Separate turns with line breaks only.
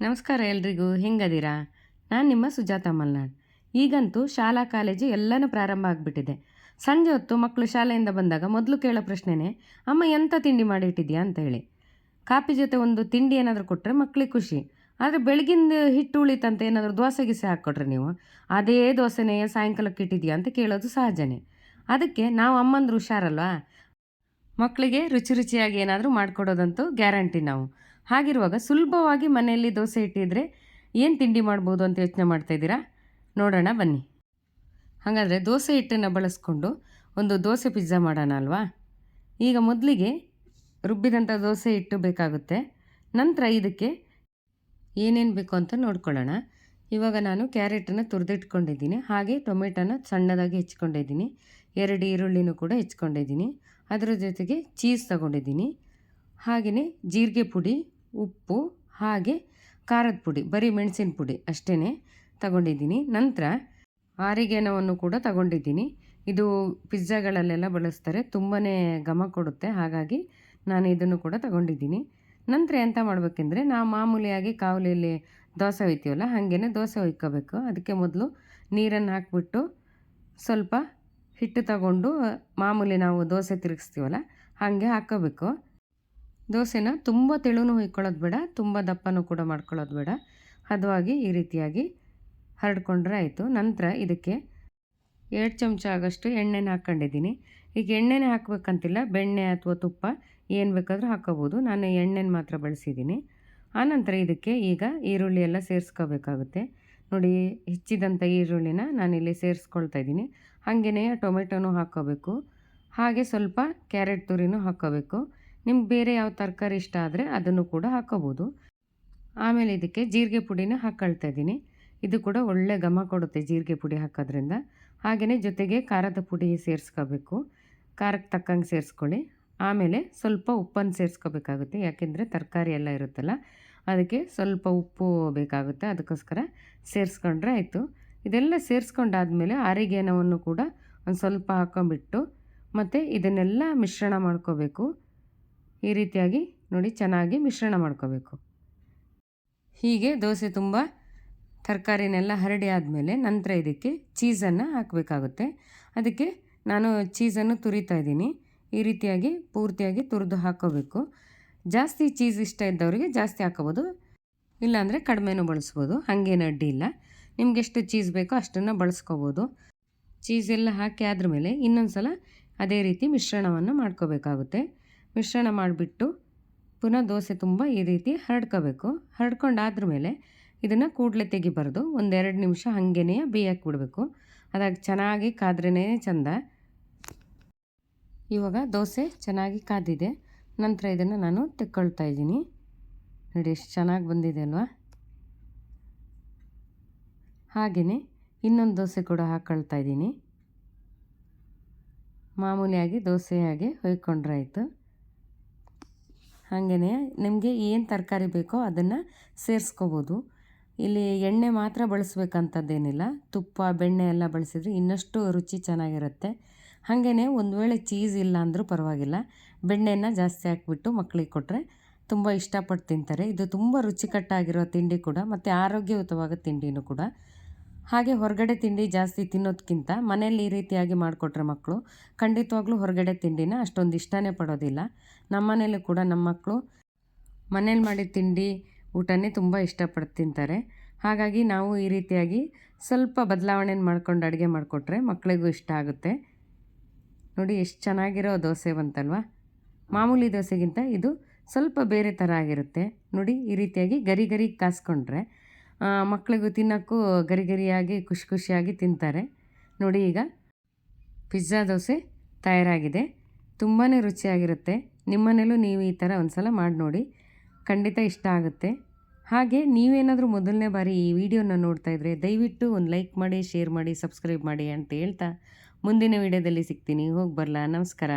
ನಮಸ್ಕಾರ ಎಲ್ರಿಗೂ, ಹೆಂಗದೀರಾ? ನಾನು ನಿಮ್ಮ ಸುಜಾತ ಮಲ್ನಾಡ್. ಈಗಂತೂ ಶಾಲಾ ಕಾಲೇಜು ಎಲ್ಲನೂ ಪ್ರಾರಂಭ ಆಗಿಬಿಟ್ಟಿದೆ. ಸಂಜೆ ಹೊತ್ತು ಮಕ್ಕಳು ಶಾಲೆಯಿಂದ ಬಂದಾಗ ಮೊದಲು ಕೇಳೋ ಪ್ರಶ್ನೆನೇ, ಅಮ್ಮ ಎಂಥ ತಿಂಡಿ ಮಾಡಿಟ್ಟಿದ್ಯಾ ಅಂತ ಹೇಳಿ. ಕಾಫಿ ಜೊತೆ ಒಂದು ತಿಂಡಿ ಏನಾದರೂ ಕೊಟ್ಟರೆ ಮಕ್ಕಳಿಗೆ ಖುಷಿ. ಆದರೆ ಬೆಳಗಿಂದ ಹಿಟ್ಟು ಉಳಿತಂತ ಏನಾದರೂ ದೋಸೆ ಗಿಸೆ ಹಾಕ್ಕೊಟ್ರೆ ನೀವು, ಅದೇ ದೋಸೆನೇ ಸಾಯಂಕಾಲಕ್ಕೆ ಇಟ್ಟಿದ್ಯಾ ಅಂತ ಕೇಳೋದು ಸಹಜನೇ. ಅದಕ್ಕೆ ನಾವು ಅಮ್ಮಂದ್ರು ಹುಷಾರಲ್ವಾ, ಮಕ್ಕಳಿಗೆ ರುಚಿ ರುಚಿಯಾಗಿ ಏನಾದರೂ ಮಾಡಿಕೊಡೋದಂತೂ ಗ್ಯಾರಂಟಿ ನಾವು. ಹಾಗಿರುವಾಗ ಸುಲಭವಾಗಿ ಮನೆಯಲ್ಲಿ ದೋಸೆ ಇಟ್ಟಿದ್ರೆ ಏನು ತಿಂಡಿ ಮಾಡ್ಬೋದು ಅಂತ ಯೋಚನೆ ಮಾಡ್ತಾಯಿದ್ದೀರಾ? ನೋಡೋಣ ಬನ್ನಿ. ಹಾಗಾದರೆ ದೋಸೆ ಹಿಟ್ಟನ್ನು ಬಳಸ್ಕೊಂಡು ಒಂದು ದೋಸೆ ಪಿಜ್ಜಾ ಮಾಡೋಣ ಅಲ್ವಾ? ಈಗ ಮೊದಲಿಗೆ ರುಬ್ಬಿದಂಥ ದೋಸೆ ಹಿಟ್ಟು ಬೇಕಾಗುತ್ತೆ. ನಂತರ ಇದಕ್ಕೆ ಏನೇನು ಬೇಕು ಅಂತ ನೋಡ್ಕೊಳ್ಳೋಣ. ಇವಾಗ ನಾನು ಕ್ಯಾರೆಟನ್ನು ತುರಿದಿಟ್ಕೊಂಡಿದ್ದೀನಿ, ಹಾಗೆ ಟೊಮೆಟೊನ ಸಣ್ಣದಾಗಿ ಹೆಚ್ಕೊಂಡಿದ್ದೀನಿ, 2 ಈರುಳ್ಳಿನೂ ಕೂಡ ಹೆಚ್ಕೊಂಡಿದ್ದೀನಿ. ಅದರ ಜೊತೆಗೆ ಚೀಸ್ ತಗೊಂಡಿದ್ದೀನಿ, ಹಾಗೆಯೇ ಜೀರಿಗೆ ಪುಡಿ, ಉಪ್ಪು, ಹಾಗೆ ಖಾರದ ಪುಡಿ, ಬರೀ ಮೆಣಸಿನ ಪುಡಿ ಅಷ್ಟೇ ತಗೊಂಡಿದ್ದೀನಿ. ನಂತರ ಆರಿಗೆನೋವನ್ನು ಕೂಡ ತಗೊಂಡಿದ್ದೀನಿ. ಇದು ಪಿಜ್ಜಾಗಳಲ್ಲೆಲ್ಲ ಬಳಸ್ತಾರೆ, ತುಂಬಾ ಘಮ ಕೊಡುತ್ತೆ, ಹಾಗಾಗಿ ನಾನು ಇದನ್ನು ಕೂಡ ತಗೊಂಡಿದ್ದೀನಿ. ನಂತರ ಎಂತ ಮಾಡಬೇಕೆಂದ್ರೆ, ನಾವು ಮಾಮೂಲಿಯಾಗಿ ಕಾವಲಿಯಲ್ಲಿ ದೋಸೆ ಹೊಯ್ತೀವಲ್ಲ, ಹಾಗೇ ದೋಸೆ ಹೊಯ್ಕೋಬೇಕು. ಅದಕ್ಕೆ ಮೊದಲು ನೀರನ್ನು ಹಾಕಿಬಿಟ್ಟು ಸ್ವಲ್ಪ ಹಿಟ್ಟು ತಗೊಂಡು ಮಾಮೂಲಿ ನಾವು ದೋಸೆ ತಿರುಗಿಸ್ತೀವಲ್ಲ ಹಾಗೆ ಹಾಕ್ಕೋಬೇಕು. ದೋಸೆನ ತುಂಬ ತೆಳುನೂ ಹೊಯ್ಕೊಳ್ಳೋದು ಬೇಡ, ತುಂಬ ದಪ್ಪನೂ ಕೂಡ ಮಾಡ್ಕೊಳ್ಳೋದು ಬೇಡ. ಹದವಾಗಿ ಈ ರೀತಿಯಾಗಿ ಹರಡ್ಕೊಂಡ್ರೆ ಆಯಿತು. ನಂತರ ಇದಕ್ಕೆ 2 ಚಮಚ ಆಗೋಷ್ಟು ಎಣ್ಣೆನ ಹಾಕ್ಕೊಂಡಿದ್ದೀನಿ. ಈಗ ಎಣ್ಣೆನೇ ಹಾಕಬೇಕಂತಿಲ್ಲ, ಬೆಣ್ಣೆ ಅಥವಾ ತುಪ್ಪ ಏನು ಬೇಕಾದರೂ ಹಾಕ್ಕೋಬೋದು. ನಾನು ಎಣ್ಣೆನ ಮಾತ್ರ ಬಳಸಿದ್ದೀನಿ. ಆನಂತರ ಇದಕ್ಕೆ ಈಗ ಈರುಳ್ಳಿ ಎಲ್ಲ ಸೇರಿಸ್ಕೋಬೇಕಾಗುತ್ತೆ. ನೋಡಿ, ಹೆಚ್ಚಿದಂಥ ಈರುಳ್ಳಿನ ನಾನಿಲ್ಲಿ ಸೇರಿಸ್ಕೊಳ್ತಾ ಇದ್ದೀನಿ. ಹಾಗೆಯೇ ಟೊಮೆಟೊನೂ ಹಾಕ್ಕೋಬೇಕು, ಹಾಗೆ ಸ್ವಲ್ಪ ಕ್ಯಾರೆಟ್ ತುರಿನೂ ಹಾಕ್ಕೋಬೇಕು. ನಿಮ್ಗೆ ಬೇರೆ ಯಾವ ತರಕಾರಿ ಇಷ್ಟ ಆದರೆ ಅದನ್ನು ಕೂಡ ಹಾಕ್ಕೋಬೋದು. ಆಮೇಲೆ ಇದಕ್ಕೆ ಜೀರಿಗೆ ಪುಡಿನ ಹಾಕ್ಕೊಳ್ತಾ ಇದ್ದೀನಿ. ಇದು ಕೂಡ ಒಳ್ಳೆ ಘಮ ಕೊಡುತ್ತೆ ಜೀರಿಗೆ ಪುಡಿ ಹಾಕೋದ್ರಿಂದ. ಹಾಗೆಯೇ ಜೊತೆಗೆ ಖಾರದ ಪುಡಿ ಸೇರಿಸ್ಕೋಬೇಕು, ಖಾರಕ್ಕೆ ತಕ್ಕಂಗೆ ಸೇರಿಸ್ಕೊಳ್ಳಿ. ಆಮೇಲೆ ಸ್ವಲ್ಪ ಉಪ್ಪನ್ನು ಸೇರಿಸ್ಕೋಬೇಕಾಗುತ್ತೆ, ಯಾಕೆಂದರೆ ತರಕಾರಿ ಎಲ್ಲ ಇರುತ್ತಲ್ಲ, ಅದಕ್ಕೆ ಸ್ವಲ್ಪ ಉಪ್ಪು ಬೇಕಾಗುತ್ತೆ, ಅದಕ್ಕೋಸ್ಕರ ಸೇರಿಸ್ಕೊಂಡ್ರೆ ಆಯಿತು. ಇದೆಲ್ಲ ಸೇರಿಸ್ಕೊಂಡಾದಮೇಲೆ ಆರಿಗೆನವನ್ನು ಕೂಡ ಒಂದು ಸ್ವಲ್ಪ ಹಾಕ್ಕೊಂಬಿಟ್ಟು ಮತ್ತು ಇದನ್ನೆಲ್ಲ ಮಿಶ್ರಣ ಮಾಡ್ಕೋಬೇಕು. ಈ ರೀತಿಯಾಗಿ ನೋಡಿ ಚೆನ್ನಾಗಿ ಮಿಶ್ರಣ ಮಾಡ್ಕೋಬೇಕು. ಹೀಗೆ ದೋಸೆ ತುಂಬ ತರಕಾರಿನೆಲ್ಲ ಹರಡಿ ಆದಮೇಲೆ ನಂತರ ಇದಕ್ಕೆ ಚೀಸನ್ನು ಹಾಕಬೇಕಾಗುತ್ತೆ. ಅದಕ್ಕೆ ನಾನು ಚೀಸನ್ನು ತುರಿತಾ ಇದ್ದೀನಿ. ಈ ರೀತಿಯಾಗಿ ಪೂರ್ತಿಯಾಗಿ ತುರಿದು ಹಾಕ್ಕೋಬೇಕು. ಜಾಸ್ತಿ ಚೀಸ್ ಇಷ್ಟ ಇದ್ದವರಿಗೆ ಜಾಸ್ತಿ ಹಾಕ್ಕೋಬೋದು, ಇಲ್ಲಾಂದರೆ ಕಡಿಮೆನೂ ಬಳಸ್ಬೋದು, ಹಾಗೇನು ಅಡ್ಡಿ ಇಲ್ಲ. ನಿಮಗೆಷ್ಟು ಚೀಸ್ ಬೇಕೋ ಅಷ್ಟನ್ನು ಬಳಸ್ಕೋಬೋದು. ಚೀಸೆಲ್ಲ ಹಾಕಿ ಆದಮೇಲೆ ಇನ್ನೊಂದು ಸಲ ಅದೇ ರೀತಿ ಮಿಶ್ರಣವನ್ನು ಮಾಡ್ಕೋಬೇಕಾಗುತ್ತೆ. ಮಿಶ್ರಣ ಮಾಡಿಬಿಟ್ಟು ಪುನಃ ದೋಸೆ ತುಂಬ ಈ ರೀತಿ ಹರಡ್ಕೋಬೇಕು. ಹರಡ್ಕೊಂಡಾದ್ಮೇಲೆ ಇದನ್ನು ಕೂಡಲೇ ತೆಗಿಬಾರ್ದು, 1-2 ನಿಮಿಷ ಹಾಗೇ ಬೇಯಕ್ಕೆ ಬಿಡಬೇಕು. ಅದಾಗಿ ಚೆನ್ನಾಗಿ ಕಾದ್ರೇ ಚೆಂದ. ಇವಾಗ ದೋಸೆ ಚೆನ್ನಾಗಿ ಕಾದಿದೆ. ನಂತರ ಇದನ್ನು ನಾನು ತೆಕ್ಕೊಳ್ತಾ ಇದ್ದೀನಿ. ನೋಡಿ ಎಷ್ಟು ಚೆನ್ನಾಗಿ ಬಂದಿದೆ ಅಲ್ವಾ? ಹಾಗೆಯೇ ಇನ್ನೊಂದು ದೋಸೆ ಕೂಡ ಹಾಕ್ಕೊಳ್ತಾ ಇದ್ದೀನಿ. ಮಾಮೂಲಿಯಾಗಿ ದೋಸೆ ಹಾಗೆ ಹೊಯ್ಕೊಂಡ್ರೆ ಆಯಿತು. ಹಾಗೆಯೇ ನಿಮಗೆ ಏನು ತರಕಾರಿ ಬೇಕೋ ಅದನ್ನು ಸೇರಿಸ್ಕೋಬೋದು. ಇಲ್ಲಿ ಎಣ್ಣೆ ಮಾತ್ರ ಬಳಸಬೇಕಂತದ್ದೇನಿಲ್ಲ, ತುಪ್ಪ ಬೆಣ್ಣೆ ಎಲ್ಲ ಬಳಸಿದರೆ ಇನ್ನಷ್ಟು ರುಚಿ ಚೆನ್ನಾಗಿರುತ್ತೆ. ಹಾಗೆಯೇ ಒಂದು ವೇಳೆ ಚೀಸ್ ಇಲ್ಲ ಅಂದರೂ ಪರವಾಗಿಲ್ಲ, ಬೆಣ್ಣೆನ ಜಾಸ್ತಿ ಹಾಕಿಬಿಟ್ಟು ಮಕ್ಕಳಿಗೆ ಕೊಟ್ಟರೆ ತುಂಬ ಇಷ್ಟಪಟ್ಟು ತಿಂತಾರೆ. ಇದು ತುಂಬ ರುಚಿಕಟ್ಟಾಗಿರೋ ತಿಂಡಿ ಕೂಡ, ಮತ್ತು ಆರೋಗ್ಯಯುತವಾದ ತಿಂಡಿನೂ ಕೂಡ. ಹಾಗೆ ಹೊರಗಡೆ ತಿಂಡಿ ಜಾಸ್ತಿ ತಿನ್ನೋದಕ್ಕಿಂತ ಮನೇಲಿ ಈ ರೀತಿಯಾಗಿ ಮಾಡಿಕೊಟ್ರೆ ಮಕ್ಕಳು ಖಂಡಿತವಾಗ್ಲೂ ಹೊರಗಡೆ ತಿಂಡಿನ ಅಷ್ಟೊಂದು ಇಷ್ಟನೇ ಪಡೋದಿಲ್ಲ. ನಮ್ಮ ಮನೇಲಿ ಕೂಡ ನಮ್ಮ ಮಕ್ಕಳು ಮನೇಲಿ ಮಾಡಿದ ತಿಂಡಿ ಊಟನೇ ತುಂಬ ಇಷ್ಟಪಟ್ಟು ತಿಂತಾರೆ. ಹಾಗಾಗಿ ನಾವು ಈ ರೀತಿಯಾಗಿ ಸ್ವಲ್ಪ ಬದಲಾವಣೆ ಮಾಡ್ಕೊಂಡು ಅಡುಗೆ ಮಾಡಿಕೊಟ್ರೆ ಮಕ್ಕಳಿಗೂ ಇಷ್ಟ ಆಗುತ್ತೆ. ನೋಡಿ ಎಷ್ಟು ಚೆನ್ನಾಗಿರೋ ದೋಸೆ ಬಂತಲ್ವ? ಮಾಮೂಲಿ ದೋಸೆಗಿಂತ ಇದು ಸ್ವಲ್ಪ ಬೇರೆ ಥರ ಆಗಿರುತ್ತೆ. ನೋಡಿ ಈ ರೀತಿಯಾಗಿ ಗರಿ ಗರಿ ಕಾಸ್ಕೊಂಡ್ರೆ ಮಕ್ಕಳಿಗೂ ತಿನ್ನೋಕ್ಕೂ ಗರಿ ಗರಿಯಾಗಿ ಖುಷಿ ಖುಷಿಯಾಗಿ ತಿಂತಾರೆ. ನೋಡಿ ಈಗ ಪಿಜ್ಜಾ ದೋಸೆ ತಯಾರಾಗಿದೆ, ತುಂಬಾ ರುಚಿಯಾಗಿರುತ್ತೆ. ನಿಮ್ಮನೇಲೂ ನೀವು ಈ ಥರ ಒಂದು ಸಲ ಮಾಡಿ ನೋಡಿ, ಖಂಡಿತ ಇಷ್ಟ ಆಗುತ್ತೆ. ಹಾಗೆ ನೀವೇನಾದರೂ ಮೊದಲನೇ ಬಾರಿ ಈ ವಿಡಿಯೋನ ನೋಡ್ತಾ ಇದ್ದರೆ ದಯವಿಟ್ಟು ಒಂದು ಲೈಕ್ ಮಾಡಿ, ಶೇರ್ ಮಾಡಿ, ಸಬ್ಸ್ಕ್ರೈಬ್ ಮಾಡಿ ಅಂತ ಹೇಳ್ತಾ ಮುಂದಿನ ವಿಡಿಯೋದಲ್ಲಿ ಸಿಗ್ತೀನಿ. ಹೋಗಿ ಬರಲಾ? ನಮಸ್ಕಾರ.